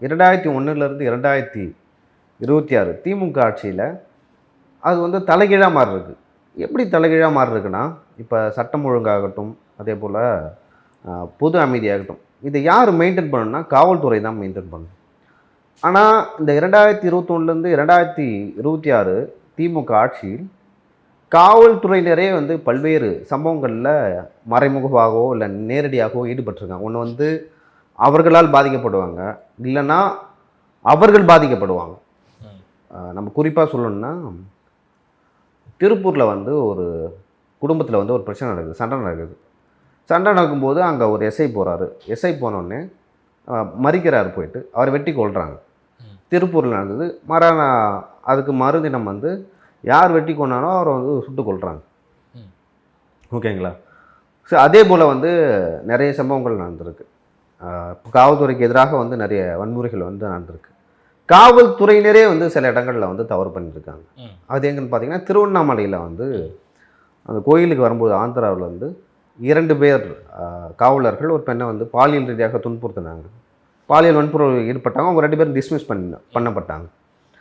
2001லேருந்து 2026 திமுக ஆட்சியில் அது வந்து தலைகீழாக மாறி இருக்கு. எப்படி தலைகீழாக மாறி இருக்குன்னா, இப்போ சட்டம் ஒழுங்காகட்டும், அதே போல் பொது அமைதியாகட்டும், இதை யார் மெயின்டைன் பண்ணணும்னா காவல்துறை தான் மெயின்டைன் பண்ணணும். ஆனால் இந்த 2021லேருந்து 2026 திமுக ஆட்சியில் காவல்துறையினரே வந்து பல்வேறு சம்பவங்களில் மறைமுகமாகவோ இல்லை நேரடியாகவோ ஈடுபட்டிருக்காங்க. ஒன்று வந்து அவர்களால் பாதிக்கப்படுவாங்க, இல்லைன்னா அவர்கள் பாதிக்கப்படுவாங்க. நம்ம குறிப்பாக சொல்லணும்னா, திருப்பூரில் வந்து ஒரு குடும்பத்தில் வந்து ஒரு பிரச்சனை நடக்குது, சண்டை நடக்குது. சண்டை நடக்கும்போது அங்கே ஒரு எஸ்ஐ போகிறாரு. எஸ்ஐ போனோடனே மறிக்கிறார், போயிட்டு அவரை வெட்டி கொள்கிறாங்க. திருப்பூரில் நடந்தது. அதுக்கு மறுதினம் வந்து யார் வெட்டி கொண்டானோ அவரை வந்து சுட்டு கொள்கிறாங்க. ஓகேங்களா? ஸோ அதே போல் வந்து நிறைய சம்பவங்கள் நடந்திருக்கு. காவல்துறைக்கு எதிராக வந்து நிறைய வன்முறைகள் வந்து நடந்திருக்கு. காவல்துறையினரே வந்து சில இடங்களில் வந்து தவறு பண்ணியிருக்காங்க. அது எங்கன்னு பார்த்தீங்கன்னா, திருவண்ணாமலையில் வந்து அந்த கோயிலுக்கு வரும்போது ஆந்திராவில் வந்து 2 பேர் காவலர்கள் ஒரு பெண்ணை வந்து பாலியல் ரீதியாக துன்புறுத்தினாங்க. பாலியல் வன்புறவு ஈடுபட்டாங்க. அவங்க 2 பேரும் டிஸ்மிஸ் பண்ணப்பட்டாங்க.